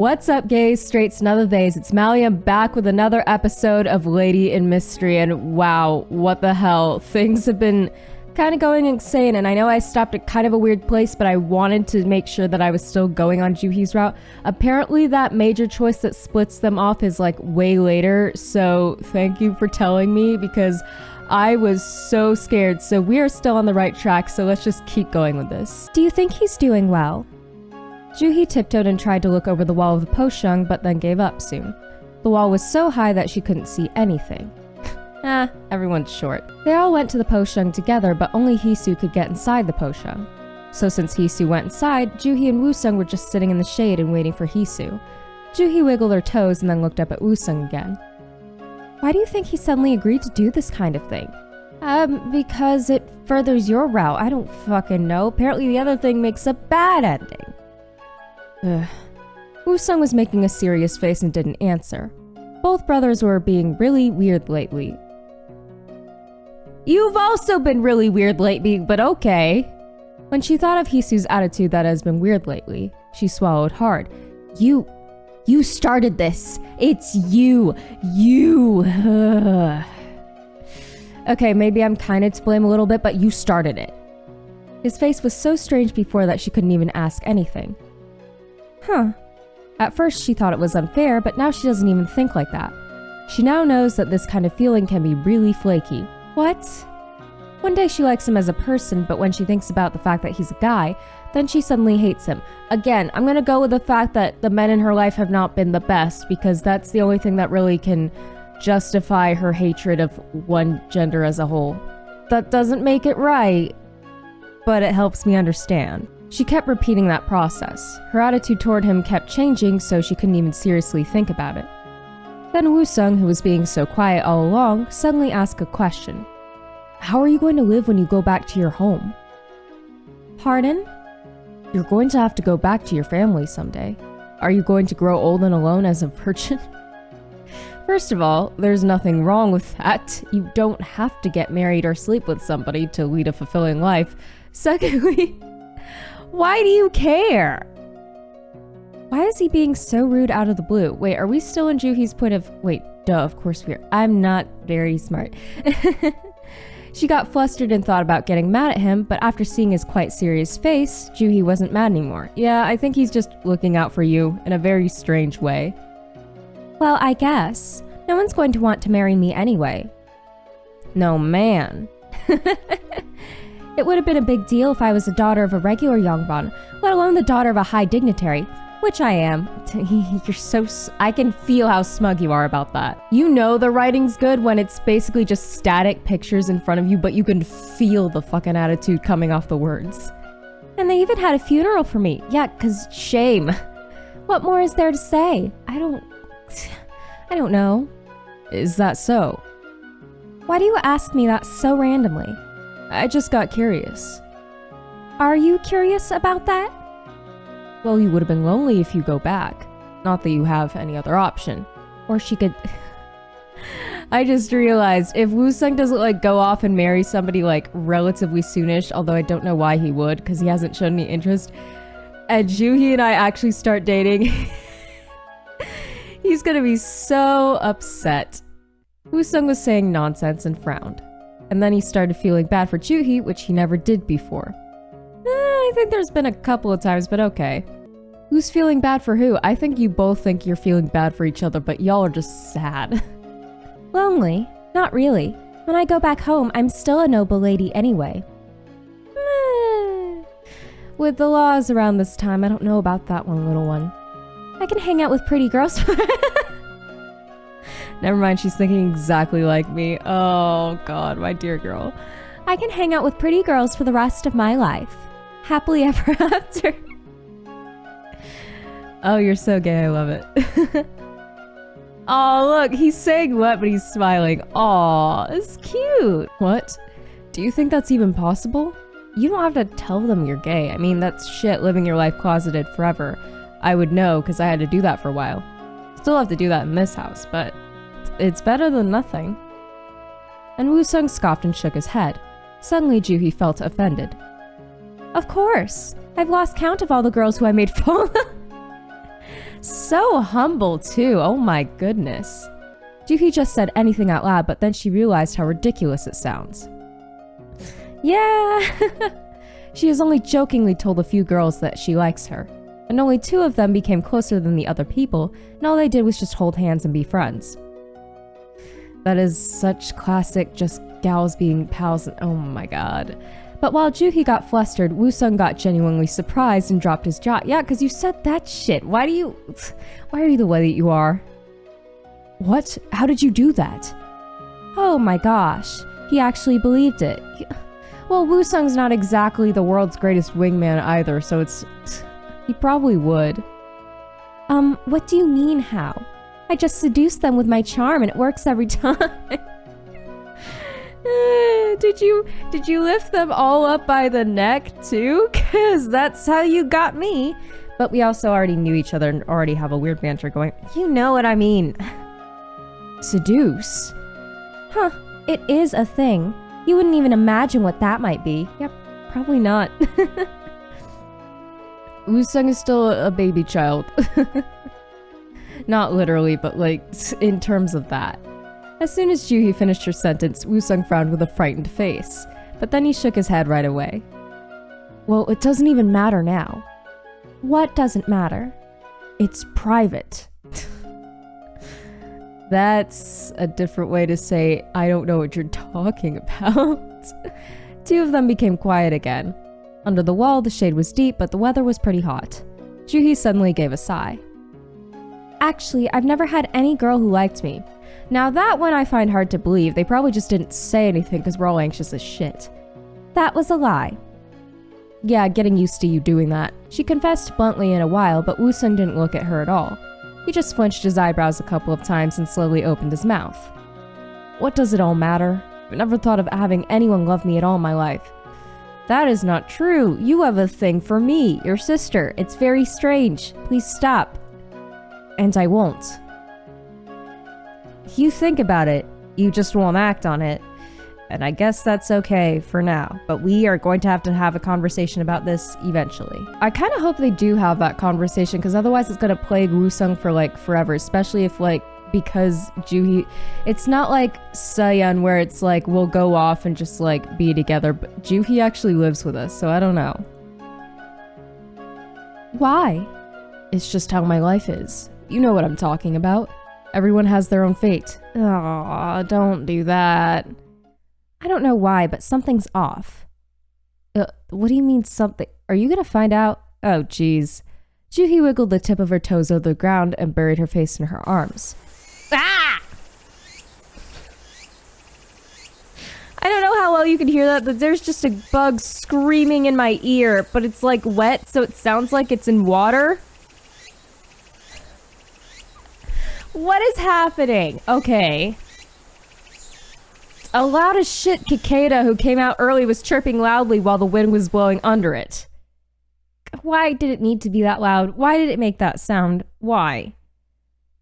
What's up, gays, straights, and other days? It's Mally. I'm back with another episode of Lady in Mystery, and wow, what the hell? Things have been kind of going insane, and I know I stopped at kind of a weird place, but I wanted to make sure that I was still going on Juhi's route. Apparently, that major choice that splits them off is like way later, so thank you for telling me, because I was so scared. So we are still on the right track, so let's just keep going with this. Do you think he's doing well? Juhi tiptoed and tried to look over the wall of the poshung, but then gave up soon. The wall was so high that she couldn't see anything. Everyone's short. They all went to the poshung together, but only Hisu could get inside the poshung. So since Hisu went inside, Juhi and Woosung were just sitting in the shade and waiting for Hisu. Juhi wiggled her toes and then looked up at Woosung again. Why do you think he suddenly agreed to do this kind of thing? Because it furthers your route. I don't fucking know. Apparently the other thing makes a bad ending. Woosung was making a serious face and didn't answer. Both brothers were being really weird lately. You've also been really weird lately, but okay. When she thought of Hisu's attitude that has been weird lately, she swallowed hard. You started this. It's you. Okay, maybe I'm kind of to blame a little bit, but you started it. His face was so strange before that she couldn't even ask anything. At first she thought it was unfair, but now she doesn't even think like that. She now knows that this kind of feeling can be really flaky. What? One day she likes him as a person, but when she thinks about the fact that he's a guy, then she suddenly hates him. Again, I'm gonna go with the fact that the men in her life have not been the best, because that's the only thing that really can justify her hatred of one gender as a whole. That doesn't make it right, but it helps me understand. She kept repeating that process. Her attitude toward him kept changing, so she couldn't even seriously think about it. Then Woosung, who was being so quiet all along, suddenly asked a question. How are you going to live when you go back to your home? Pardon? You're going to have to go back to your family someday. Are you going to grow old and alone as a virgin? First of all, there's nothing wrong with that. You don't have to get married or sleep with somebody to lead a fulfilling life. Secondly, why do you care? Why is he being so rude out of the blue? Wait, are we still in Juhi's point of... Wait, duh, of course we are. I'm not very smart. She got flustered and thought about getting mad at him, but after seeing his quite serious face, Juhi wasn't mad anymore. Yeah, I think he's just looking out for you in a very strange way. Well, I guess. No one's going to want to marry me anyway. No, man. It would have been a big deal if I was the daughter of a regular Yongbon, let alone the daughter of a high dignitary, which I am. You're so... I can feel how smug you are about that. You know the writing's good when it's basically just static pictures in front of you, but you can feel the fucking attitude coming off the words. And they even had a funeral for me. Yeah, 'cause shame. What more is there to say? I don't know. Is that so? Why do you ask me that so randomly? I just got curious. Are you curious about that? Well, you would have been lonely if you go back. Not that you have any other option. Or she could... I just realized, if Woosung doesn't like go off and marry somebody like relatively soonish, although I don't know why he would, because he hasn't shown any interest, and Juhi and I actually start dating, he's gonna be so upset. Woosung was saying nonsense and frowned. And then he started feeling bad for Juhi, which he never did before. I think there's been a couple of times, but okay. Who's feeling bad for who? I think you both think you're feeling bad for each other, but y'all are just sad. Lonely? Not really. When I go back home, I'm still a noble lady anyway. With the laws around this time, I don't know about that one, little one. I can hang out with pretty girls. Never mind, she's thinking exactly like me. Oh god, my dear girl. I can hang out with pretty girls for the rest of my life. Happily ever after. Oh, you're so gay, I love it. Oh, look, he's saying what, but he's smiling. Aw, it's cute. What? Do you think that's even possible? You don't have to tell them you're gay. I mean, that's shit living your life closeted forever. I would know, because I had to do that for a while. Still have to do that in this house, but it's better than nothing. And Woosung scoffed and shook his head. Suddenly, Juhi felt offended. Of course. I've lost count of all the girls who I made fall. So humble too, oh my goodness. Juhi just said anything out loud, but then she realized how ridiculous it sounds. Yeah, she has only jokingly told a few girls that she likes her, and only 2 of them became closer than the other people, and all they did was just hold hands and be friends. That is such classic just gals being pals, and oh my god. But while Juhi got flustered, Woo-sung got genuinely surprised and dropped his jaw. Yeah, because you said that shit. Why are you the way that you are? What? How did you do that? Oh my gosh. He actually believed it. Well, Woo-sung's not exactly the world's greatest wingman either, so he probably would. What do you mean how? I just seduced them with my charm and it works every time. Did you lift them all up by the neck too? Cause that's how you got me. But we also already knew each other and already have a weird banter going. You know what I mean. Seduce? Huh, it is a thing. You wouldn't even imagine what that might be. Yep, probably not. Woo-sung is still a baby child. Not literally, but like, in terms of that. As soon as Juhi finished her sentence, Woo-sung frowned with a frightened face. But then he shook his head right away. Well, it doesn't even matter now. What doesn't matter? It's private. That's a different way to say, I don't know what you're talking about. 2 of them became quiet again. Under the wall, the shade was deep, but the weather was pretty hot. Juhi suddenly gave a sigh. Actually, I've never had any girl who liked me. Now that one I find hard to believe. They probably just didn't say anything because we're all anxious as shit. That was a lie. Yeah, getting used to you doing that. She confessed bluntly in a while, but Woo-sung didn't look at her at all. He just flinched his eyebrows a couple of times and slowly opened his mouth. What does it all matter? I've never thought of having anyone love me at all in my life. That is not true. You have a thing for me, your sister. It's very strange. Please stop. And I won't. You think about it. You just won't act on it. And I guess that's okay for now, but we are going to have a conversation about this eventually. I kind of hope they do have that conversation, because otherwise it's going to plague Woo-sung for like forever, especially if like, because Juhi, it's not like Seoul where it's like we'll go off and just like be together, but Juhi actually lives with us, so I don't know. Why? It's just how my life is. You know what I'm talking about. Everyone has their own fate. Aw, don't do that. I don't know why, but something's off. What do you mean something? Are you gonna find out? Oh, jeez. Juhi wiggled the tip of her toes over the ground and buried her face in her arms. Ah! I don't know how well you can hear that, but there's just a bug screaming in my ear, but it's like wet, so it sounds like it's in water. What is happening? Okay. A loud as shit cicada who came out early was chirping loudly while the wind was blowing under it. Why did it need to be that loud? Why did it make that sound? Why?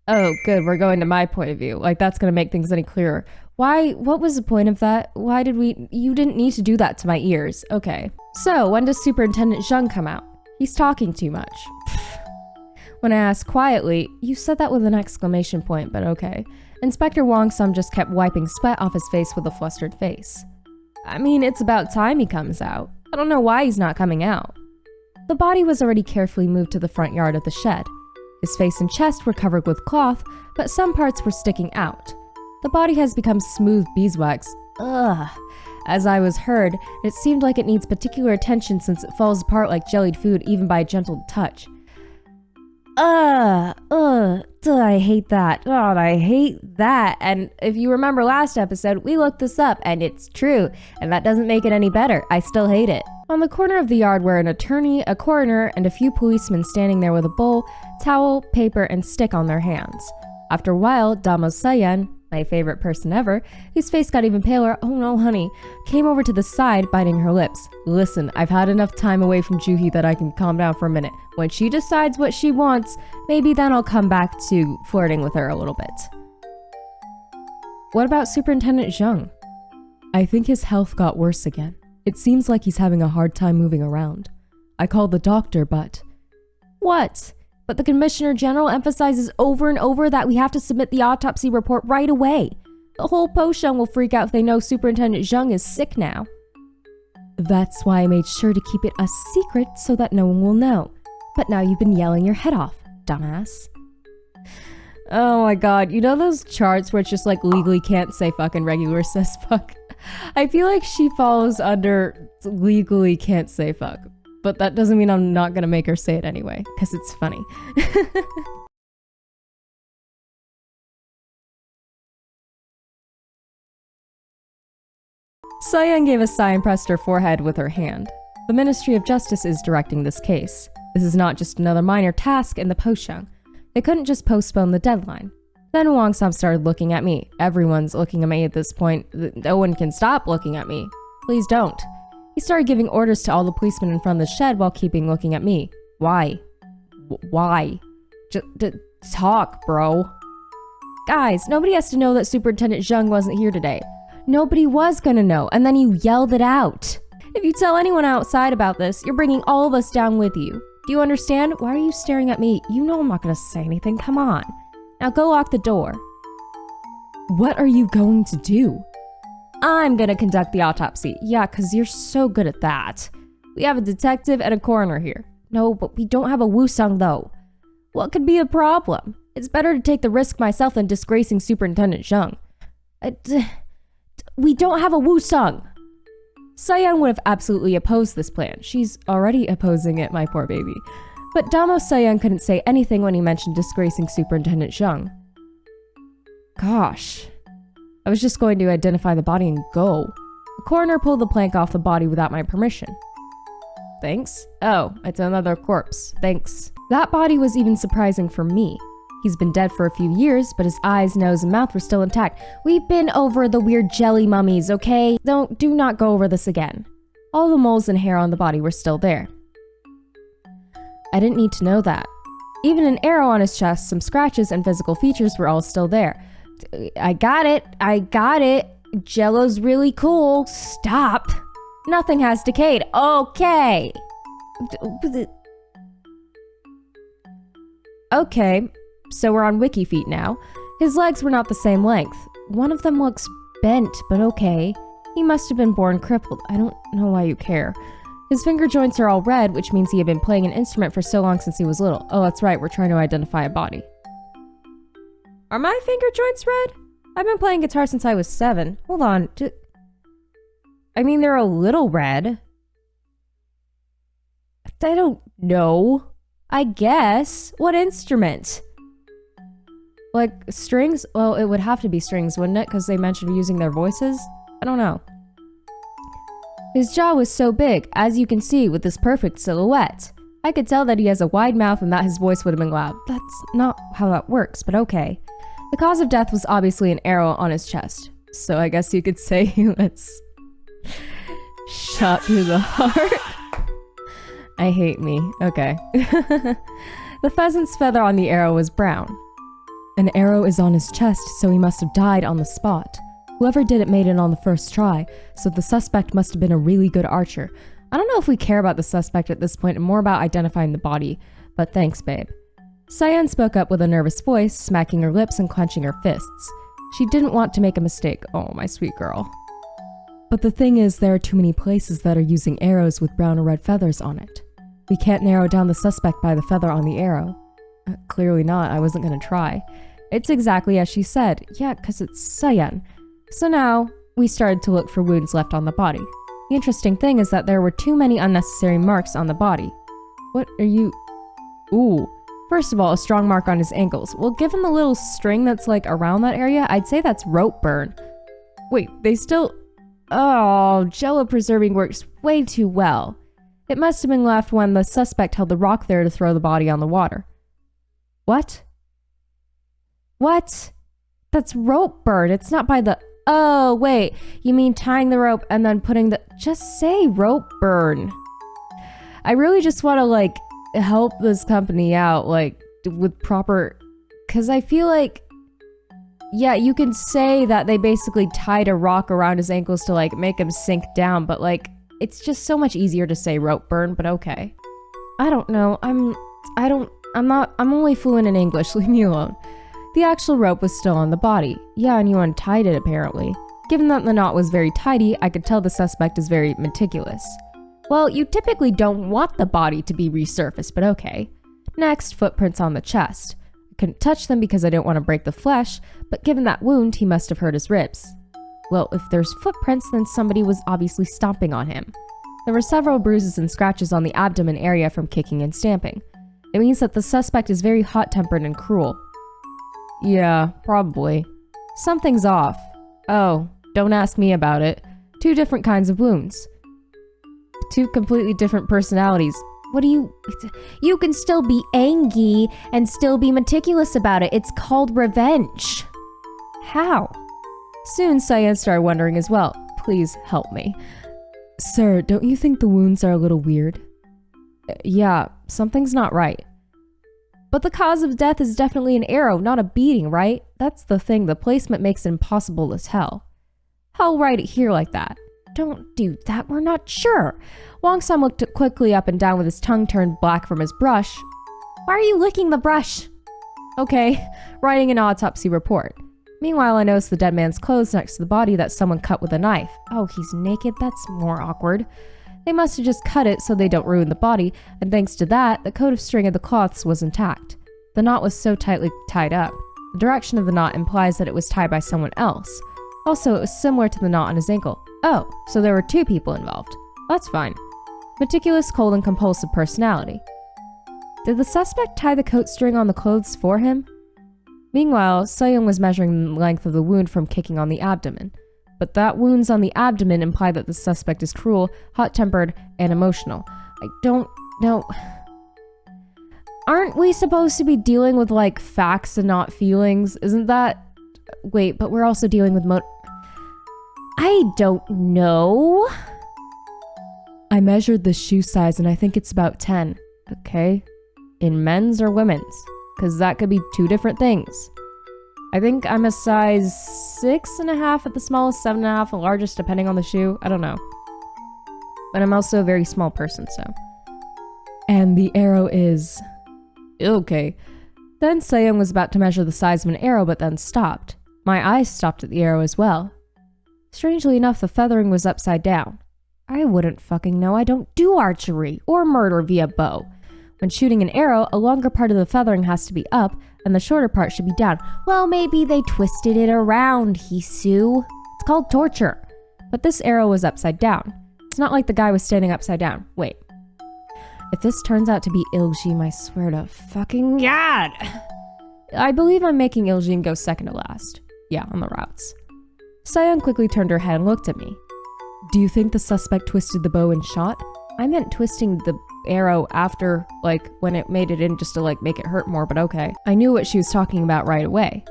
Oh, good, we're going to my point of view. Like, that's gonna make things any clearer. Why? What was the point of that? Why did we? You didn't need to do that to my ears. Okay. So, when does Superintendent Jung come out? He's talking too much. When I asked quietly, you said that with an exclamation point, but okay. Inspector Wong-sum just kept wiping sweat off his face with a flustered face. I mean, it's about time he comes out. I don't know why he's not coming out. The body was already carefully moved to the front yard of the shed. His face and chest were covered with cloth, but some parts were sticking out. The body has become smooth beeswax. Ugh. As I was heard, it seemed like it needs particular attention since it falls apart like jellied food even by a gentle touch. I hate that. Oh, I hate that. And if you remember last episode, we looked this up and it's true. And that doesn't make it any better. I still hate it. On the corner of the yard were an attorney, a coroner, and a few policemen standing there with a bowl, towel, paper, and stick on their hands. After a while, Damo Sayan, my favorite person ever, whose face got even paler, oh no honey, came over to the side, biting her lips. Listen, I've had enough time away from Juhi that I can calm down for a minute. When she decides what she wants, maybe then I'll come back to flirting with her a little bit. What about Superintendent Jung? I think his health got worse again. It seems like he's having a hard time moving around. I called the doctor, but... What? But the Commissioner General emphasizes over and over that we have to submit the autopsy report right away. The whole Posheng will freak out if they know Superintendent Zheng is sick now. That's why I made sure to keep it a secret so that no one will know. But now you've been yelling your head off, dumbass. Oh my god, you know those charts where it's just like legally can't say fucking regular says fuck? I feel like she falls under legally can't say fuck. But that doesn't mean I'm not gonna make her say it anyway, because it's funny. Sayan gave a sigh and pressed her forehead with her hand. The Ministry of Justice is directing this case. This is not just another minor task in the Posheng. They couldn't just postpone the deadline. Then Wang Sam started looking at me. Everyone's looking at me at this point. No one can stop looking at me. Please don't. He started giving orders to all the policemen in front of the shed while keeping looking at me. Why? Why? Just talk, bro. Guys, nobody has to know that Superintendent Zheng wasn't here today. Nobody was gonna know, and then you yelled it out. If you tell anyone outside about this, you're bringing all of us down with you. Do you understand? Why are you staring at me? You know I'm not gonna say anything, come on. Now go lock the door. What are you going to do? I'm gonna conduct the autopsy. Yeah, cause you're so good at that. We have a detective and a coroner here. No, but we don't have a Wusong though. What could be a problem? It's better to take the risk myself than disgracing Superintendent Zheng. We don't have a Wusong! Sayan would have absolutely opposed this plan. She's already opposing it, my poor baby. But Damo Sayan couldn't say anything when he mentioned disgracing Superintendent Zheng. Gosh. I was just going to identify the body and go. The coroner pulled the plank off the body without my permission. Thanks? Oh, it's another corpse. Thanks. That body was even surprising for me. He's been dead for a few years, but his eyes, nose, and mouth were still intact. We've been over the weird jelly mummies, okay? Do not go over this again. All the moles and hair on the body were still there. I didn't need to know that. Even an arrow on his chest, some scratches, and physical features were all still there. I got it. Jello's really cool. Stop. Nothing has decayed. Okay. Okay. So we're on wiki feet now. His legs were not the same length. One of them looks bent, but okay. He must have been born crippled. I don't know why you care. His finger joints are all red, which means he had been playing an instrument for so long since he was little. Oh, that's right, we're trying to identify a body. Are my finger joints red? I've been playing guitar since I was 7. Hold on. I mean, they're a little red. I don't know. I guess. What instrument? Like, strings? Well, it would have to be strings, wouldn't it? Because they mentioned using their voices? I don't know. His jaw was so big, as you can see, with this perfect silhouette. I could tell that he has a wide mouth and that his voice would have been loud. That's not how that works, but okay. The cause of death was obviously an arrow on his chest. So I guess you could say he was shot through the heart. I hate me. Okay. The pheasant's feather on the arrow was brown. An arrow is on his chest, so he must have died on the spot. Whoever did it made it on the first try, so the suspect must have been a really good archer. I don't know if we care about the suspect at this point and more about identifying the body, but thanks, babe. Sayan spoke up with a nervous voice, smacking her lips and clenching her fists. She didn't want to make a mistake. Oh, my sweet girl. But the thing is, there are too many places that are using arrows with brown or red feathers on it. We can't narrow down the suspect by the feather on the arrow. Clearly not, I wasn't gonna try. It's exactly as she said. Yeah, because it's Sayan. So now, we started to look for wounds left on the body. The interesting thing is that there were too many unnecessary marks on the body. What are you... Ooh. First of all, a strong mark on his ankles. Well, given the little string that's like around that area, I'd say that's rope burn. Wait, they still... Oh, Jello preserving works way too well. It must have been left when the suspect held the rock there to throw the body on the water. What? What? That's rope burn. It's not by the... Oh, wait. You mean tying the rope and then putting the... Just say rope burn. I really just want to, like, help this company out, like, with proper... Because I feel like... Yeah, you can say that they basically tied a rock around his ankles to, like, make him sink down, but, like, it's just so much easier to say rope burn, but okay. I don't know. I'm I'm only fluent in English, leave me alone. The actual rope was still on the body. Yeah, and you untied it apparently. Given that the knot was very tidy, I could tell the suspect is very meticulous. Well, you typically don't want the body to be resurfaced, but okay. Next, footprints on the chest. I couldn't touch them because I didn't want to break the flesh, but given that wound, he must have hurt his ribs. Well, if there's footprints, then somebody was obviously stomping on him. There were several bruises and scratches on the abdomen area from kicking and stamping. It means that the suspect is very hot-tempered and cruel. Yeah, probably. Something's off. Oh, don't ask me about it. 2 different kinds of wounds. 2 completely different personalities. What do you... You can still be angry and still be meticulous about it. It's called revenge. How? Soon, Cyan started wondering as well. Please help me. Sir, don't you think the wounds are a little weird? Yeah, something's not right. But the cause of death is definitely an arrow, not a beating, right? That's the thing, the placement makes it impossible to tell. I'll write it here like that. Don't do that, we're not sure. Wong Sam looked quickly up and down with his tongue turned black from his brush. Why are you licking the brush? Okay, writing an autopsy report. Meanwhile, I noticed the dead man's clothes next to the body that someone cut with a knife. Oh, he's naked? That's more awkward. They must have just cut it so they don't ruin the body, and thanks to that, the coat of string of the cloths was intact. The knot was so tightly tied up. The direction of the knot implies that it was tied by someone else. Also, it was similar to the knot on his ankle. Oh, so there were 2 people involved. That's fine. Meticulous, cold, and compulsive personality. Did the suspect tie the coat string on the clothes for him? Meanwhile, Soyoung was measuring the length of the wound from kicking on the abdomen. But that wounds on the abdomen imply that the suspect is cruel, hot-tempered, and emotional. I don't know. Aren't we supposed to be dealing with, like, facts and not feelings? Isn't that... Wait, but we're also dealing with I don't know. I measured the shoe size and I think it's about 10. Okay. In men's or women's? Because that could be 2 different things. I think I'm a size 6.5 at the smallest, 7.5 at the largest, depending on the shoe. I don't know. But I'm also a very small person, so. And the arrow is... Okay. Then Soyoung was about to measure the size of an arrow, but then stopped. My eyes stopped at the arrow as well. Strangely enough, the feathering was upside down. I wouldn't fucking know. I don't do archery or murder via bow. When shooting an arrow, a longer part of the feathering has to be up, and the shorter part should be down. Well, maybe they twisted it around, Hisu. It's called torture. But this arrow was upside down. It's not like the guy was standing upside down. Wait. If this turns out to be Iljim, I swear to fucking God! I believe I'm making Iljim go second to last. Yeah, on the routes. Soyoung quickly turned her head and looked at me. Do you think the suspect twisted the bow and shot? I meant twisting the arrow after, like, when it made it in just to, like, make it hurt more, but okay. I knew what she was talking about right away.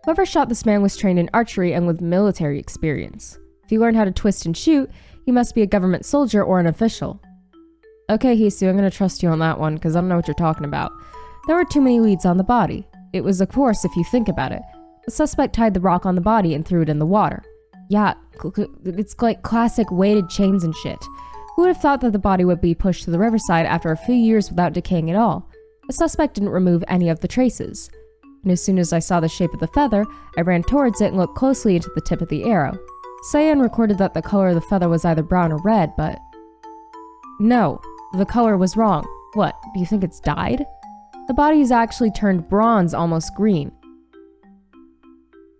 Whoever shot this man was trained in archery and with military experience. If he learned how to twist and shoot, he must be a government soldier or an official. Okay, Hisu, I'm gonna trust you on that one, because I don't know what you're talking about. There were too many leads on the body. It was a course if you think about it. The suspect tied the rock on the body and threw it in the water. Yeah, it's like classic weighted chains and shit. Who would have thought that the body would be pushed to the riverside after a few years without decaying at all? The suspect didn't remove any of the traces. And as soon as I saw the shape of the feather, I ran towards it and looked closely into the tip of the arrow. Cyan recorded that the color of the feather was either brown or red, but... No, the color was wrong. What, do you think it's dyed? The body's actually turned bronze, almost green.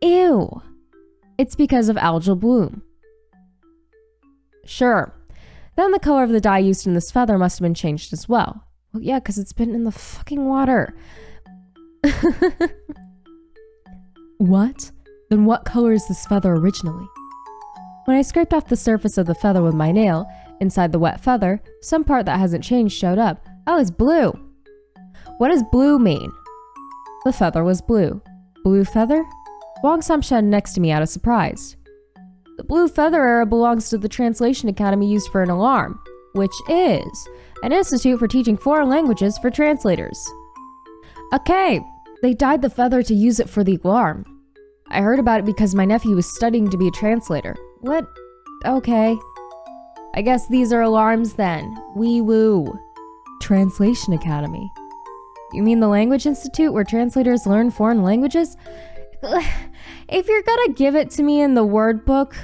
Ew. It's because of algal bloom. Sure. Then the color of the dye used in this feather must have been changed as well. Well, yeah, because it's been in the fucking water. What? Then what color is this feather originally? When I scraped off the surface of the feather with my nail, inside the wet feather, some part that hasn't changed showed up. Oh, it's blue. What does blue mean? The feather was blue. Blue feather? Wong Sam shed next to me out of surprise. The blue feather arrow belongs to the Translation Academy used for an alarm, which is an institute for teaching foreign languages for translators. Okay, they dyed the feather to use it for the alarm. I heard about it because my nephew was studying to be a translator. What? Okay. I guess these are alarms then. Wee woo. Translation Academy. You mean the Language Institute where translators learn foreign languages? If you're gonna give it to me in the word book,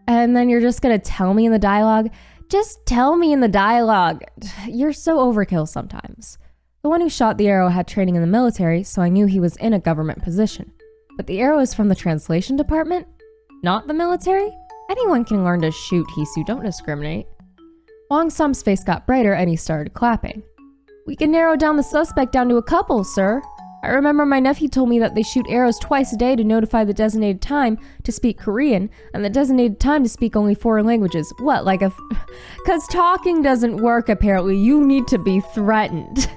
and then you're just gonna tell me in the dialogue, just tell me in the dialogue. You're so overkill sometimes. The one who shot the arrow had training in the military, so I knew he was in a government position. But the arrow is from the translation department? Not the military? Anyone can learn to shoot, Hisu, don't discriminate. Wong Sam's face got brighter and he started clapping. We can narrow down the suspect down to a couple, sir. I remember my nephew told me that they shoot arrows twice a day to notify the designated time to speak Korean and the designated time to speak only foreign languages. What, like a... Cause talking doesn't work apparently, you need to be threatened.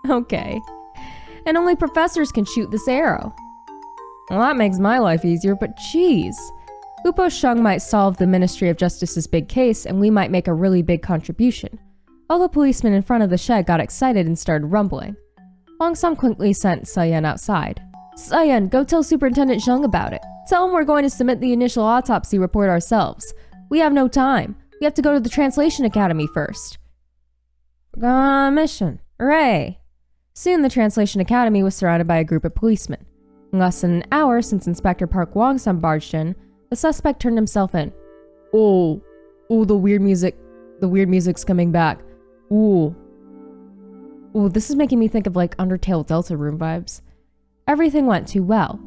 Okay. And only professors can shoot this arrow. Well, that makes my life easier, but geez. Upo Shung might solve the Ministry of Justice's big case and we might make a really big contribution. All the policemen in front of the shed got excited and started rumbling. Wong Sam quickly sent Sayan outside. Sayan, go tell Superintendent Zheng about it. Tell him we're going to submit the initial autopsy report ourselves. We have no time. We have to go to the Translation Academy first. We're going on a mission. Hooray! Soon the Translation Academy was surrounded by a group of policemen. In less than an hour since Inspector Park Wong Sam barged in, the suspect turned himself in. Oh, the weird music. The weird music's coming back. Ooh, this is making me think of like Undertale Delta Room vibes. Everything went too well.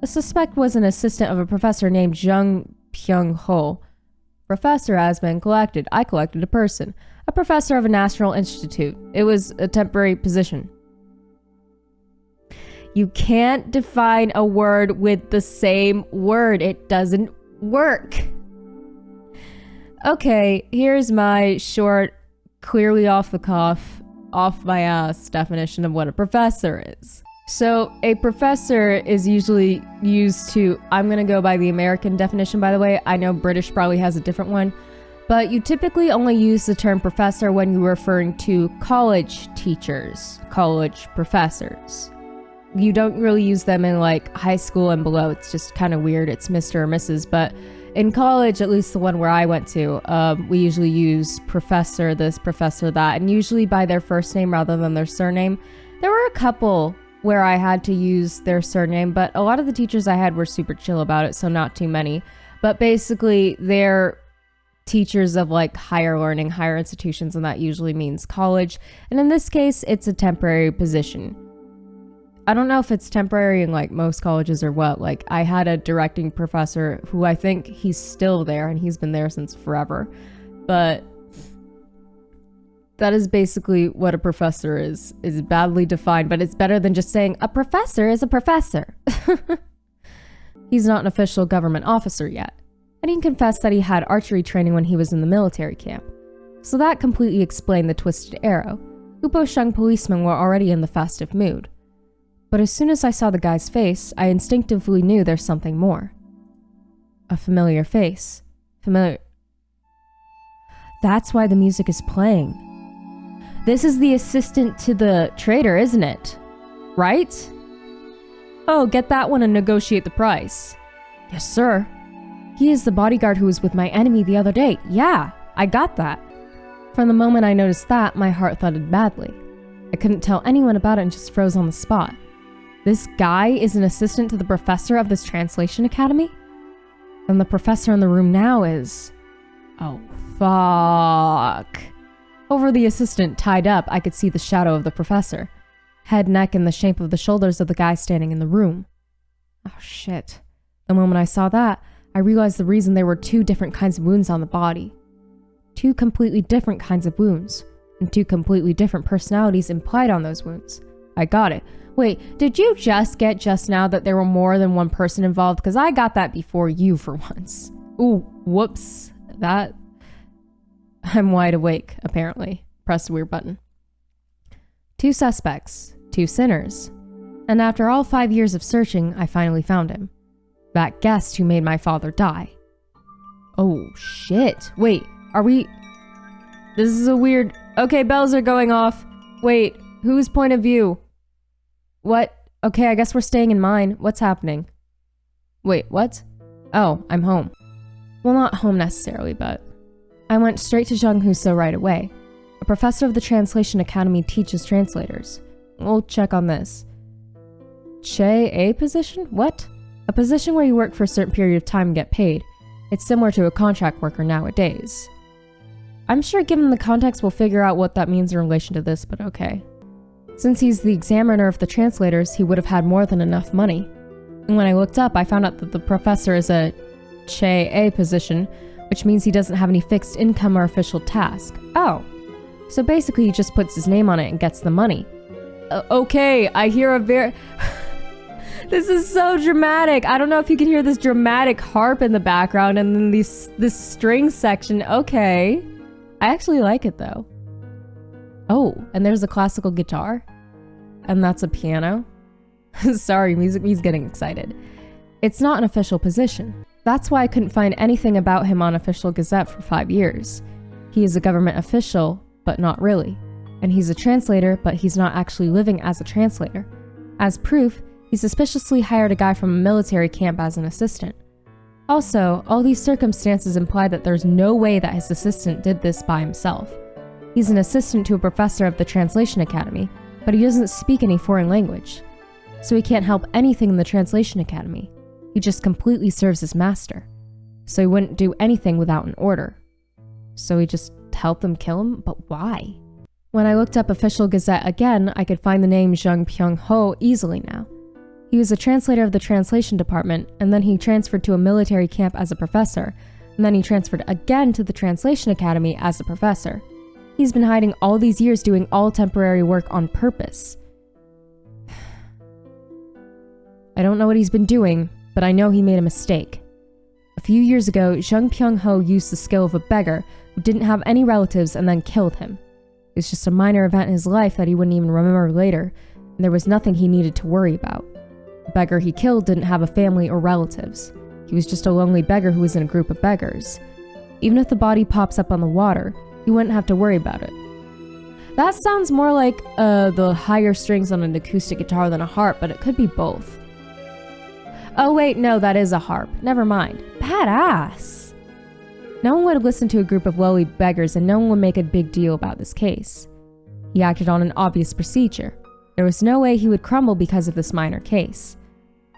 The suspect was an assistant of a professor named Jung Pyung-ho. Professor has been collected. I collected a person. A professor of a national institute. It was a temporary position. You can't define a word with the same word. It doesn't work. Okay, here's my short, clearly off the cuff, off my ass definition of what a professor is. So a professor is usually used to, I'm gonna go by the American definition by the way, I know British probably has a different one, but you typically only use the term professor when you're referring to college teachers, college professors. You don't really use them in like high school and below, it's just kind of weird, it's Mr. or Mrs., but in college, at least the one where I went to, we usually use professor this, professor that, and usually by their first name rather than their surname. There were a couple where I had to use their surname, but a lot of the teachers I had were super chill about it, so not too many. But basically, they're teachers of like higher learning, higher institutions, and that usually means college. And in this case, it's a temporary position. I don't know if it's temporary in like most colleges or what. Like I had a directing professor who I think he's still there and he's been there since forever. But that is basically what a professor is badly defined, but it's better than just saying a professor is a professor. He's not an official government officer yet. And he confessed that he had archery training when he was in the military camp. So that completely explained the twisted arrow. Upo Shung policemen were already in the festive mood. But as soon as I saw the guy's face, I instinctively knew there's something more. A familiar face. Familiar. That's why the music is playing. This is the assistant to the trader, isn't it? Right? Oh, get that one and negotiate the price. Yes, sir. He is the bodyguard who was with my enemy the other day. Yeah, I got that. From the moment I noticed that, my heart thudded badly. I couldn't tell anyone about it and just froze on the spot. This guy is an assistant to the professor of this translation academy? And the professor in the room now is... Oh, fuck. Over the assistant, tied up, I could see the shadow of the professor. Head, neck, and the shape of the shoulders of the guy standing in the room. Oh, shit. The moment I saw that, I realized the reason there were two different kinds of wounds on the body. Two completely different kinds of wounds, and two completely different personalities implied on those wounds. I got it. Wait, did you just get just now that there were more than one person involved? Because I got that before you for once. Ooh, whoops. That... I'm wide awake, apparently. Press the weird button. Two suspects. Two sinners. And after all 5 years of searching, I finally found him. That guest who made my father die. Oh, shit. Wait, are we... This is a weird... Okay, bells are going off. Wait, whose point of view? What? Okay, I guess we're staying in mine. What's happening? Wait, what? Oh, I'm home. Well, not home necessarily, but... I went straight to Zheng Huso right away. A professor of the Translation Academy teaches translators. we'll check on this. A position? What? A position where you work for a certain period of time and get paid. It's similar to a contract worker nowadays. I'm sure given the context we'll figure out what that means in relation to this, but okay. Since he's the examiner of the translators, he would have had more than enough money. And when I looked up, I found out that the professor is a A position, which means he doesn't have any fixed income or official task. Oh. So basically he just puts his name on it and gets the money. Okay, I hear a very... This is so dramatic. I don't know if you can hear this dramatic harp in the background and then this string section. Okay. I actually like it though. Oh, and there's a classical guitar. And that's a piano. Sorry, me's getting excited. It's not an official position. That's why I couldn't find anything about him on Official Gazette for 5 years. He is a government official, but not really. And he's a translator, but he's not actually living as a translator. As proof, he suspiciously hired a guy from a military camp as an assistant. Also, all these circumstances imply that there's no way that his assistant did this by himself. He's an assistant to a professor of the Translation Academy, but he doesn't speak any foreign language. So he can't help anything in the Translation Academy. He just completely serves his master. So he wouldn't do anything without an order. So he just helped them kill him? But why? When I looked up Official Gazette again, I could find the name Jung Pyung-ho easily now. He was a translator of the translation department, and then he transferred to a military camp as a professor, and then he transferred again to the Translation Academy as a professor. He's been hiding all these years doing all temporary work on purpose. I don't know what he's been doing, but I know he made a mistake. A few years ago, Jung Pyung-ho used the skill of a beggar who didn't have any relatives and then killed him. It was just a minor event in his life that he wouldn't even remember later, and there was nothing he needed to worry about. The beggar he killed didn't have a family or relatives. He was just a lonely beggar who was in a group of beggars. Even if the body pops up on the water, he wouldn't have to worry about it. That sounds more like the higher strings on an acoustic guitar than a harp, but it could be both. Oh wait, no, that is a harp. Never mind. Badass! No one would listen to a group of lowly beggars and no one would make a big deal about this case. He acted on an obvious procedure. There was no way he would crumble because of this minor case.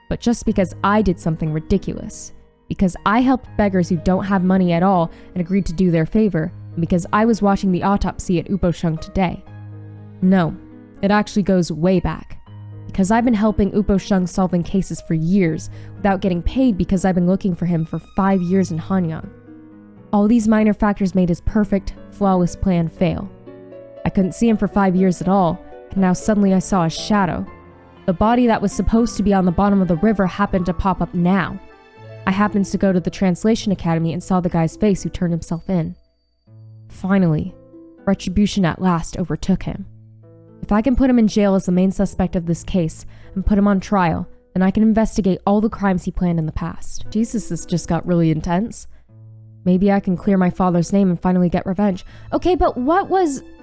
But just because I did something ridiculous, because I helped beggars who don't have money at all and agreed to do their favor, and because I was watching the autopsy at Uposhung today. No, it actually goes way back. Because I've been helping Uposhung solving cases for years without getting paid because I've been looking for him for 5 years in Hanyang. All these minor factors made his perfect, flawless plan fail. I couldn't see him for 5 years at all, and now suddenly I saw a shadow. The body that was supposed to be on the bottom of the river happened to pop up now. I happened to go to the Translation Academy and saw the guy's face who turned himself in. Finally, retribution at last overtook him. If I can put him in jail as the main suspect of this case and put him on trial, then I can investigate all the crimes he planned in the past. Jesus, this just got really intense. Maybe I can clear my father's name and finally get revenge. Okay, but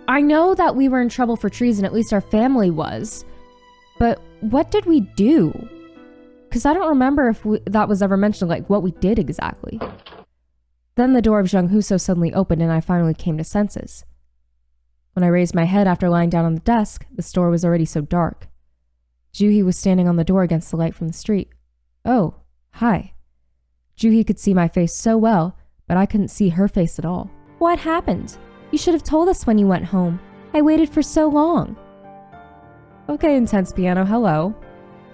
I know that we were in trouble for treason, at least our family was. But what did we do? Because I don't remember if that was ever mentioned, like what we did exactly. Then the door of Zheng Huso suddenly opened and I finally came to senses. When I raised my head after lying down on the desk, the store was already so dark. Juhi was standing on the door against the light from the street. Oh, hi. Juhi could see my face so well, but I couldn't see her face at all. What happened? You should have told us when you went home. I waited for so long. Okay, Intense Piano, hello.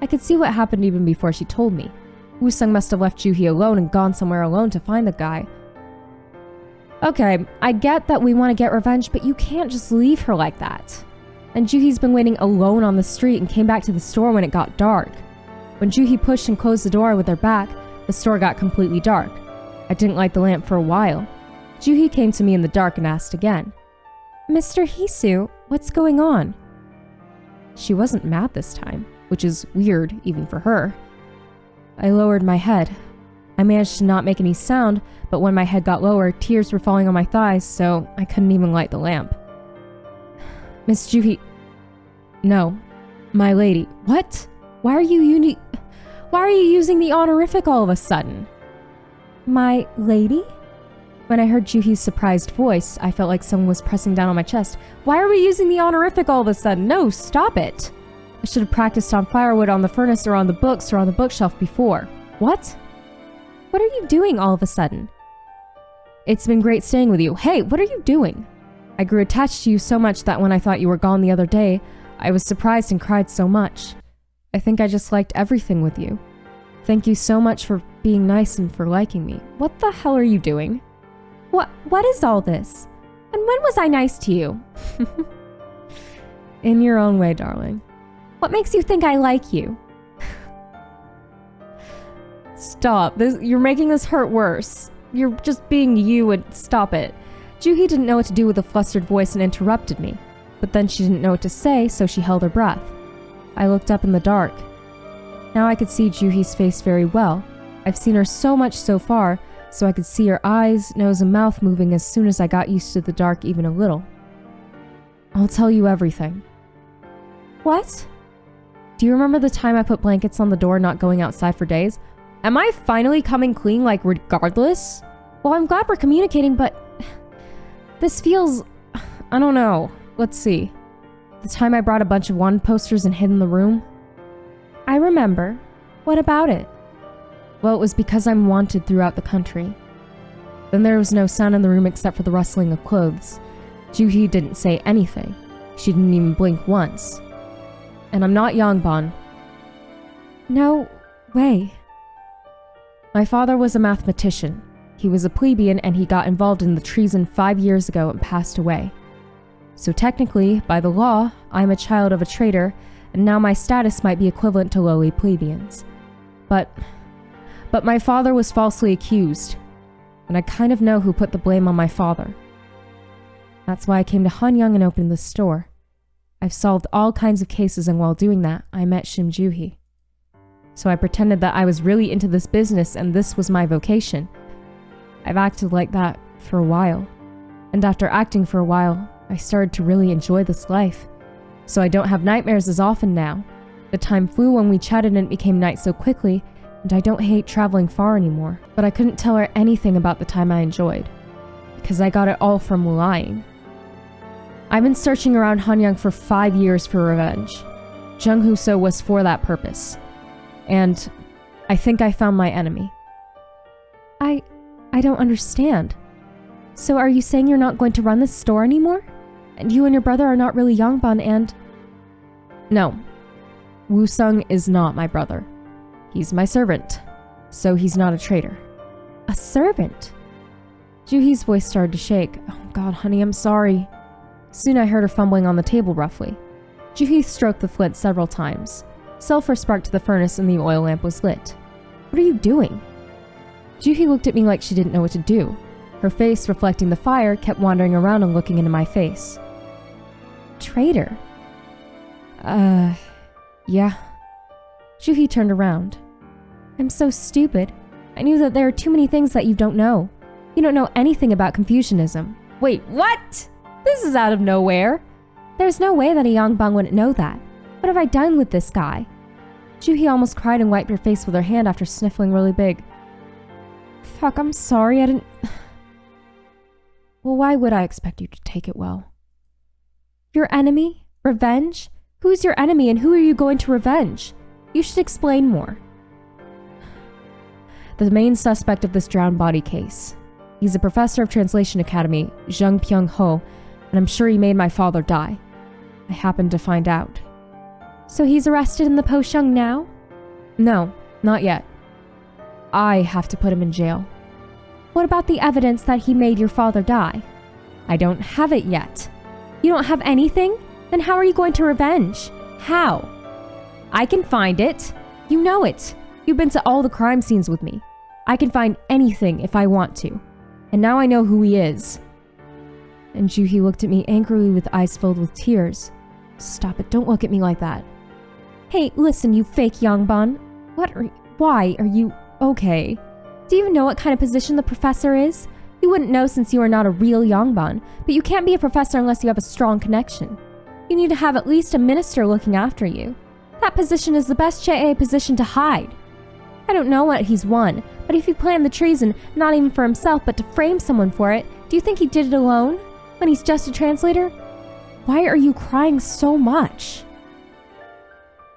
I could see what happened even before she told me. Woo-sung must have left Juhi alone and gone somewhere alone to find the guy. Okay, I get that we want to get revenge, but you can't just leave her like that. And Juhi's been waiting alone on the street and came back to the store when it got dark. When Juhi pushed and closed the door with her back, the store got completely dark. I didn't light the lamp for a while. Juhi came to me in the dark and asked again, Mr. Hisu, what's going on? She wasn't mad this time, which is weird even for her. I lowered my head. I managed to not make any sound, but when my head got lower, tears were falling on my thighs, so I couldn't even light the lamp. Miss Juhi... No. My lady. What? Why are you using the honorific all of a sudden? My lady? When I heard Juhi's surprised voice, I felt like someone was pressing down on my chest. Why are we using the honorific all of a sudden? No, stop it! I should have practiced on firewood on the furnace or on the books or on the bookshelf before. What? What are you doing all of a sudden? It's been great staying with you. Hey, what are you doing? I grew attached to you so much that when I thought you were gone the other day, I was surprised and cried so much. I think I just liked everything with you. Thank you so much for being nice and for liking me. What the hell are you doing? What is all this? And when was I nice to you? In your own way, darling. What makes you think I like you? Stop. You're making this hurt worse. You're just being you and stop it. Juhi didn't know what to do with a flustered voice and interrupted me. But then she didn't know what to say, so she held her breath. I looked up in the dark. Now I could see Juhi's face very well. I've seen her so much so far, so I could see her eyes, nose, and mouth moving as soon as I got used to the dark even a little. I'll tell you everything. What? Do you remember the time I put blankets on the door not going outside for days? Am I finally coming clean, like, regardless? Well, I'm glad we're communicating, but this feels... I don't know. Let's see. The time I brought a bunch of wanted posters and hid in the room? I remember. What about it? Well, it was because I'm wanted throughout the country. Then there was no sound in the room except for the rustling of clothes. Juhi didn't say anything. She didn't even blink once. And I'm not Yongbon. No way. My father was a mathematician. He was a plebeian and he got involved in the treason 5 years ago and passed away. So technically, by the law, I'm a child of a traitor, and now my status might be equivalent to lowly plebeians. But my father was falsely accused, and I kind of know who put the blame on my father. That's why I came to Hanyang and opened this store. I've solved all kinds of cases, and while doing that, I met Shim Juhi. So I pretended that I was really into this business and this was my vocation. I've acted like that for a while. And after acting for a while, I started to really enjoy this life. So I don't have nightmares as often now. The time flew when we chatted and it became night so quickly, and I don't hate traveling far anymore. But I couldn't tell her anything about the time I enjoyed, because I got it all from lying. I've been searching around Hanyang for 5 years for revenge. Jung Hoo-so was for that purpose. And I think I found my enemy. I don't understand. So are you saying you're not going to run this store anymore? And you and your brother are not really Yongbon and... No. Woo-sung is not my brother. He's my servant. So he's not a traitor. A servant? Juhi's voice started to shake. Oh God, honey, I'm sorry. Soon I heard her fumbling on the table roughly. Juhi stroked the flint several times. Sulfur sparked to the furnace and the oil lamp was lit. What are you doing? Juhi looked at me like she didn't know what to do. Her face, reflecting the fire, kept wandering around and looking into my face. Traitor? Yeah. Juhi turned around. I'm so stupid. I knew that there are too many things that you don't know. You don't know anything about Confucianism. Wait, what? This is out of nowhere. There's no way that a Yongbang wouldn't know that. What have I done with this guy? Juhi almost cried and wiped her face with her hand after sniffling really big. Fuck, I'm sorry, I didn't... Well, why would I expect you to take it well? Your enemy? Revenge? Who's your enemy and who are you going to revenge? You should explain more. The main suspect of this drowned body case. He's a professor of Translation Academy, Zheng Pyong-ho, and I'm sure he made my father die. I happened to find out. So he's arrested in the Poshung now? No, not yet. I have to put him in jail. What about the evidence that he made your father die? I don't have it yet. You don't have anything? Then how are you going to revenge? How? I can find it. You know it. You've been to all the crime scenes with me. I can find anything if I want to. And now I know who he is. And Juhi looked at me angrily with eyes filled with tears. Stop it, don't look at me like that. Hey, listen, you fake Yongbon. Why are you okay? Do you even know what kind of position the professor is? You wouldn't know since you are not a real Yongbon, but you can't be a professor unless you have a strong connection. You need to have at least a minister looking after you. That position is the best JA position to hide. I don't know what he's won, but if he planned the treason, not even for himself, but to frame someone for it, do you think he did it alone? When he's just a translator? Why are you crying so much?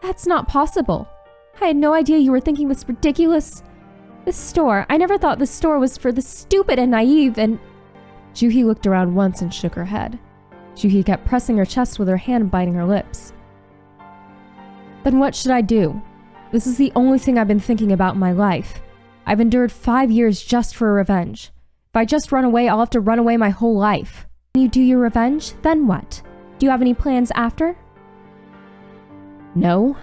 That's not possible. I had no idea you were thinking this ridiculous... This store, I never thought this store was for the stupid and naive and... Juhi looked around once and shook her head. Juhi kept pressing her chest with her hand and biting her lips. Then what should I do? This is the only thing I've been thinking about in my life. I've endured 5 years just for revenge. If I just run away, I'll have to run away my whole life. When you do your revenge, then what? Do you have any plans after? No.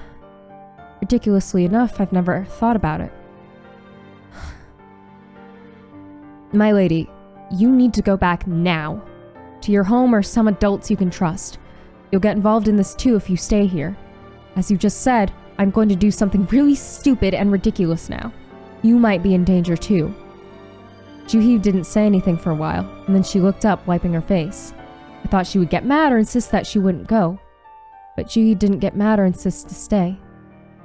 Ridiculously enough, I've never thought about it. My lady, you need to go back now. To your home or some adults you can trust. You'll get involved in this too if you stay here. As you just said, I'm going to do something really stupid and ridiculous now. You might be in danger too. Juhi didn't say anything for a while, and then she looked up, wiping her face. I thought she would get mad or insist that she wouldn't go. But Juhi didn't get mad or insist to stay.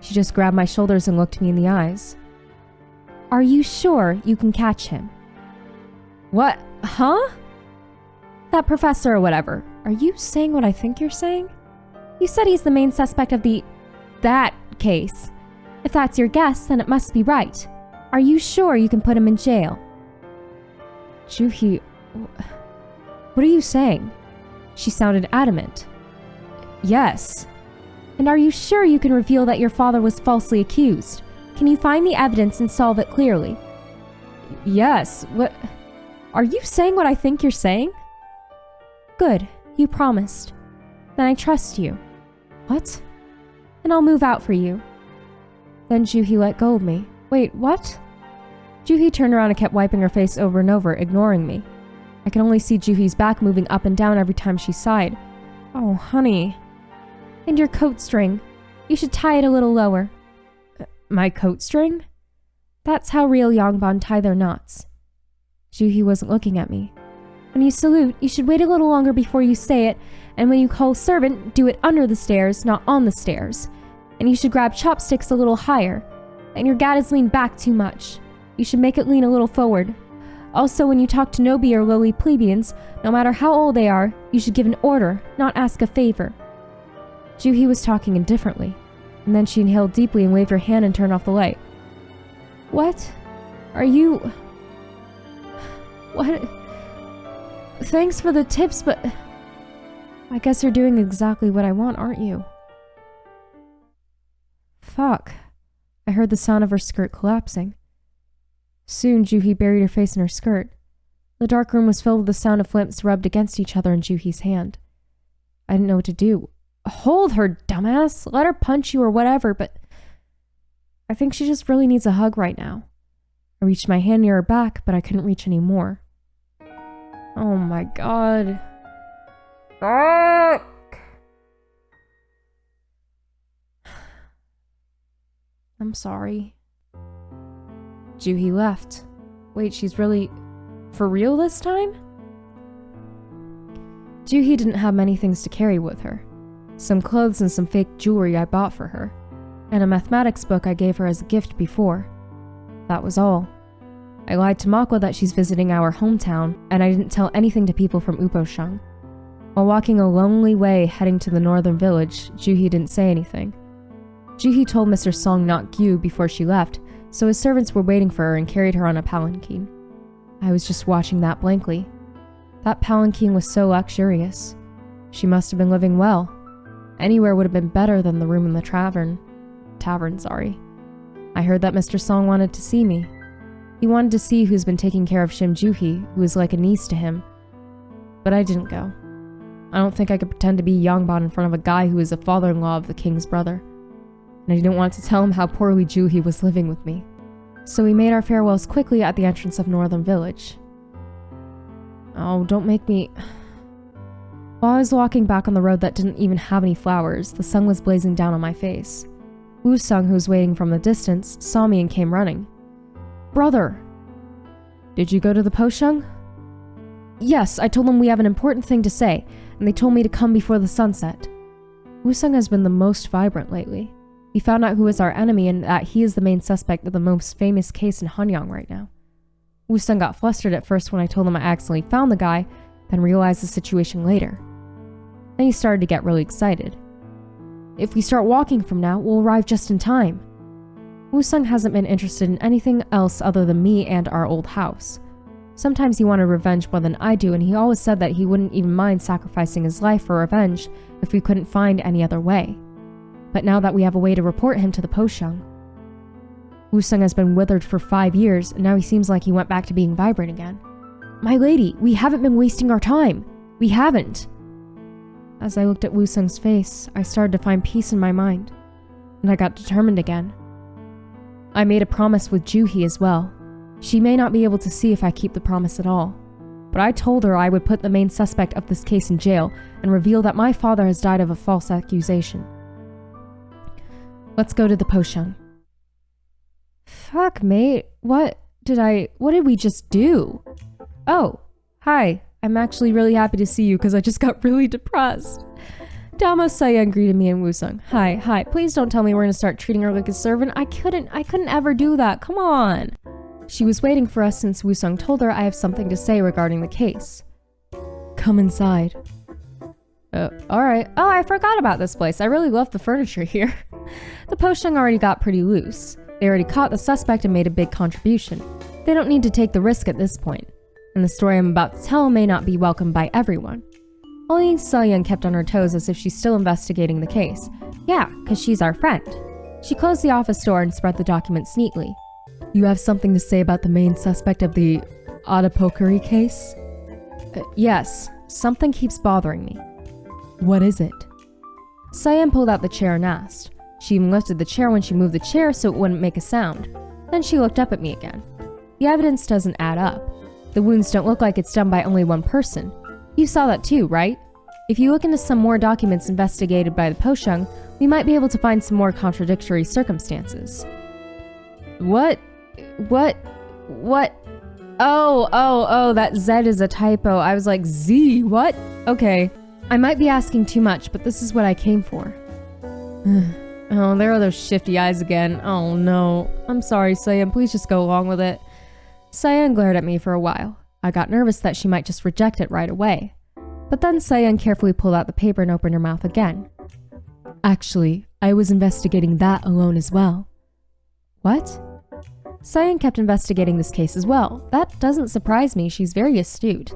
She just grabbed my shoulders and looked me in the eyes. Are you sure you can catch him? What? Huh? That professor or whatever. Are you saying what I think you're saying? You said he's the main suspect of that case. If that's your guess, then it must be right. Are you sure you can put him in jail? Juhi, what are you saying? She sounded adamant. Yes. And are you sure you can reveal that your father was falsely accused? Can you find the evidence and solve it clearly? Yes. What? Are you saying what I think you're saying? Good. You promised. Then I trust you. What? And I'll move out for you. Then Juhi let go of me. Wait, what? Juhi turned around and kept wiping her face over and over, ignoring me. I could only see Juhi's back moving up and down every time she sighed. Oh, honey. And your coat string. You should tie it a little lower. My coat string? That's how real Yongbon tie their knots. Juhi wasn't looking at me. When you salute, you should wait a little longer before you say it, and when you call servant, do it under the stairs, not on the stairs. And you should grab chopsticks a little higher. And your gat is leaned back too much. You should make it lean a little forward. Also, when you talk to nobi or lowly plebeians, no matter how old they are, you should give an order, not ask a favor. Juhi was talking indifferently, and then she inhaled deeply and waved her hand and turned off the light. What? Are you... What? Thanks for the tips, but... I guess you're doing exactly what I want, aren't you? Fuck. I heard the sound of her skirt collapsing. Soon, Juhi buried her face in her skirt. The dark room was filled with the sound of flints rubbed against each other in Juhi's hand. I didn't know what to do. Hold her, dumbass! Let her punch you or whatever, but... I think she just really needs a hug right now. I reached my hand near her back, but I couldn't reach any more. Oh my god. Fuck! I'm sorry. Juhi left. Wait, she's really... for real this time? Juhi didn't have many things to carry with her. Some clothes and some fake jewelry I bought for her, and a mathematics book I gave her as a gift before. That was all. I lied to Makwa that she's visiting our hometown, and I didn't tell anything to people from Uposhang. While walking a lonely way heading to the northern village, Juhi didn't say anything. Juhi told Mr. Song not Gyu before she left, so his servants were waiting for her and carried her on a palanquin. I was just watching that blankly. That palanquin was so luxurious. She must have been living well. Anywhere would have been better than the room in the tavern. I heard that Mr. Song wanted to see me. He wanted to see who's been taking care of Shim Juhi, who is like a niece to him. But I didn't go. I don't think I could pretend to be Yongbon in front of a guy who is a father-in-law of the king's brother. And I didn't want to tell him how poorly Juhi was living with me. So we made our farewells quickly at the entrance of Northern Village. Oh, don't make me... While I was walking back on the road that didn't even have any flowers, the sun was blazing down on my face. Woo-sung, who was waiting from the distance, saw me and came running. Brother! Did you go to the Poshung? Yes, I told them we have an important thing to say, and they told me to come before the sunset. Woo-sung has been the most vibrant lately. He found out who is our enemy and that he is the main suspect of the most famous case in Hanyang right now. Woo-sung got flustered at first when I told him I accidentally found the guy, then realized the situation later. Then he started to get really excited. If we start walking from now, we'll arrive just in time. Woo-sung hasn't been interested in anything else other than me and our old house. Sometimes he wanted revenge more than I do, and he always said that he wouldn't even mind sacrificing his life for revenge if we couldn't find any other way. But now that we have a way to report him to the Poshung, Woo-sung has been withered for 5 years, and now he seems like he went back to being vibrant again. My lady, we haven't been wasting our time. We haven't. As I looked at Woo-sung's face, I started to find peace in my mind, and I got determined again. I made a promise with Juhee as well. She may not be able to see if I keep the promise at all, but I told her I would put the main suspect of this case in jail and reveal that my father has died of a false accusation. Let's go to the Poshung. Fuck, mate. What did we just do? Oh, hi. I'm actually really happy to see you because I just got really depressed. Damo Sayan greeted me and Woo-sung. Hi. Please don't tell me we're gonna start treating her like a servant. I couldn't ever do that. Come on. She was waiting for us since Woo-sung told her I have something to say regarding the case. Come inside. Alright. Oh, I forgot about this place. I really love the furniture here. The Poshung already got pretty loose. They already caught the suspect and made a big contribution. They don't need to take the risk at this point. And the story I'm about to tell may not be welcomed by everyone. Only Seoyoung kept on her toes as if she's still investigating the case. Yeah, because she's our friend. She closed the office door and spread the documents neatly. You have something to say about the main suspect of the Adapokuri case? Yes, something keeps bothering me. What is it? Seoyoung pulled out the chair and asked. She even lifted the chair when she moved the chair so it wouldn't make a sound. Then she looked up at me again. The evidence doesn't add up. The wounds don't look like it's done by only one person. You saw that too, right? If you look into some more documents investigated by the Poshung, we might be able to find some more contradictory circumstances. What? Oh, that Z is a typo. I was like, Z, what? Okay. I might be asking too much, but this is what I came for. Oh, there are those shifty eyes again. Oh no. I'm sorry, Seoyoung, please just go along with it. Seoyoung glared at me for a while. I got nervous that she might just reject it right away. But then Seoyoung carefully pulled out the paper and opened her mouth again. Actually, I was investigating that alone as well. What? Seoyoung kept investigating this case as well. That doesn't surprise me, she's very astute.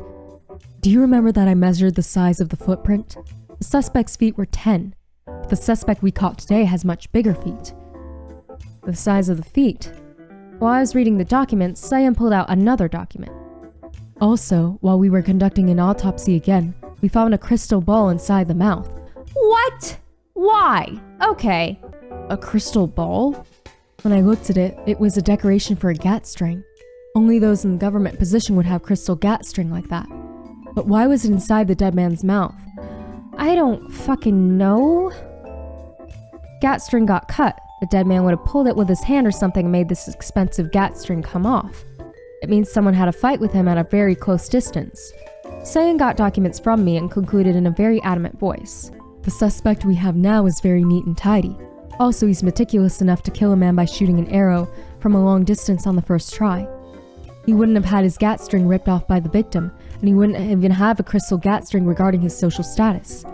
Do you remember that I measured the size of the footprint? The suspect's feet were 10. But the suspect we caught today has much bigger feet. The size of the feet? While I was reading the documents, Seoyoung pulled out another document. Also, while we were conducting an autopsy again, we found a crystal ball inside the mouth. What? Why? Okay. A crystal ball? When I looked at it, it was a decoration for a gat string. Only those in the government position would have crystal gat string like that. But why was it inside the dead man's mouth? I don't fucking know. Gat string got cut. The dead man would have pulled it with his hand or something and made this expensive gat string come off. It means someone had a fight with him at a very close distance. Seoyoung got documents from me and concluded in a very adamant voice. The suspect we have now is very neat and tidy. Also, he's meticulous enough to kill a man by shooting an arrow from a long distance on the first try. He wouldn't have had his gat string ripped off by the victim, and he wouldn't even have a crystal gat string regarding his social status.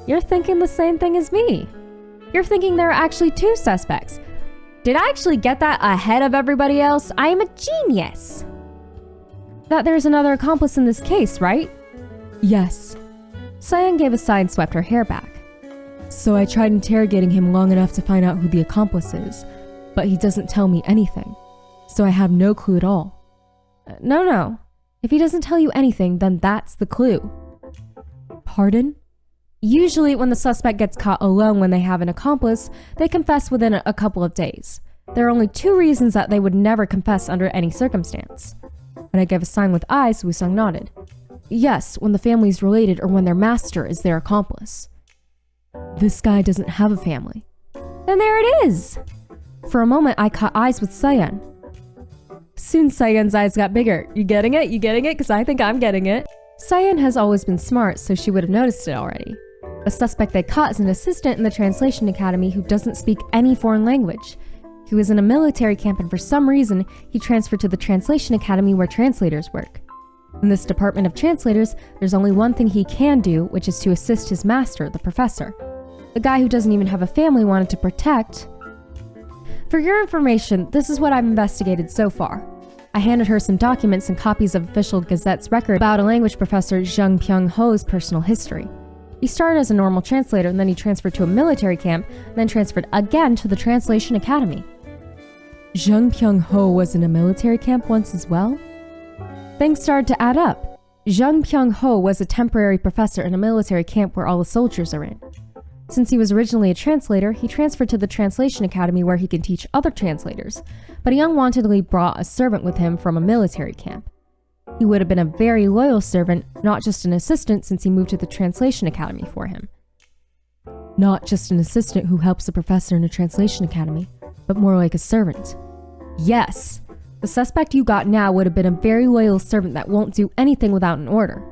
You're thinking the same thing as me. You're thinking there are actually two suspects. Did I actually get that ahead of everybody else? I am a genius. That there's another accomplice in this case, right? Yes. Seoyoung gave a sigh and swept her hair back. So I tried interrogating him long enough to find out who the accomplice is, but he doesn't tell me anything. So I have no clue at all. No. If he doesn't tell you anything, then that's the clue. Pardon? Usually when the suspect gets caught alone when they have an accomplice, they confess within a couple of days. There are only 2 reasons that they would never confess under any circumstance. When I gave a sign with eyes, Woo-sung nodded. Yes, when the family is related or when their master is their accomplice. This guy doesn't have a family. Then there it is! For a moment, I caught eyes with Seoyoung. Soon Seoyoung's eyes got bigger. You getting it? Because I think I'm getting it. Seoyoung has always been smart, so she would have noticed it already. The suspect they caught is an assistant in the translation academy who doesn't speak any foreign language. He was in a military camp and for some reason, he transferred to the translation academy where translators work. In this department of translators, there's only one thing he can do, which is to assist his master, the professor. The guy who doesn't even have a family wanted to protect. For your information, this is what I've investigated so far. I handed her some documents and copies of official gazette's record about a language professor Jung Pyung-ho's personal history. He started as a normal translator and then he transferred to a military camp, and then transferred again to the translation academy. Jung Pyung-ho was in a military camp once as well? Things started to add up. Jung Pyung-ho was a temporary professor in a military camp where all the soldiers are in. Since he was originally a translator, he transferred to the translation academy where he can teach other translators, but he unwantedly brought a servant with him from a military camp. He would have been a very loyal servant, not just an assistant since he moved to the translation academy for him. Not just an assistant who helps a professor in a translation academy, but more like a servant. Yes, the suspect you got now would have been a very loyal servant that won't do anything without an order.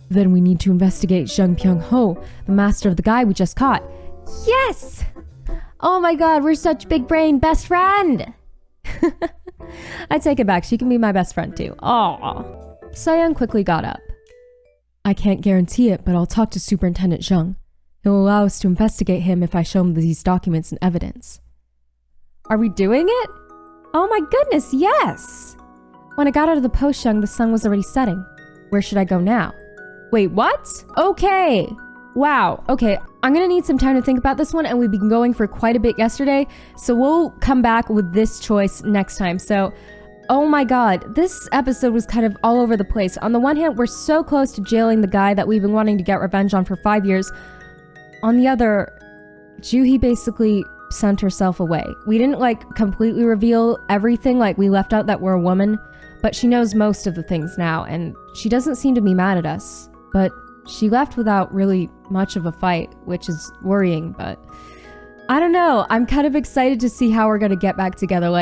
Then we need to investigate Jung Pyung-ho, the master of the guy we just caught. Yes! Oh my god, we're such big brain best friend! I take it back, she can be my best friend too. Aww. Soo-young quickly got up. I can't guarantee it, but I'll talk to Superintendent Jung. He'll allow us to investigate him if I show him these documents and evidence. Are we doing it? Oh my goodness, yes! When I got out of the post Jung, the sun was already setting. Where should I go now? Wait, what? Okay. Wow. Okay, I'm gonna need some time to think about this one, and we've been going for quite a bit yesterday, so we'll come back with this choice next time. So, oh my god, this episode was kind of all over the place. On the one hand, we're so close to jailing the guy that we've been wanting to get revenge on for 5 years. On the other, Juhee basically sent herself away. We didn't completely reveal everything, we left out that we're a woman, but she knows most of the things now, and she doesn't seem to be mad at us. But she left without really much of a fight, which is worrying, but I don't know. I'm kind of excited to see how we're gonna get back together.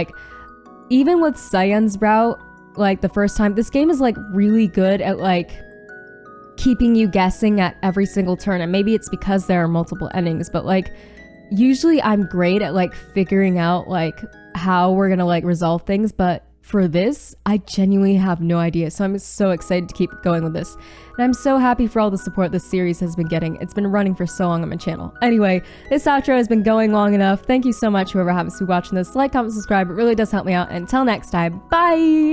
Even with Soo-young's route, the first time, this game is really good at keeping you guessing at every single turn, and maybe it's because there are multiple endings, but usually I'm great at figuring out how we're gonna resolve things, but for this, I genuinely have no idea, so I'm so excited to keep going with this. And I'm so happy for all the support this series has been getting. It's been running for so long on my channel. Anyway, this outro has been going long enough. Thank you so much, whoever happens to be watching this. Like, comment, subscribe. It really does help me out. Until next time, bye!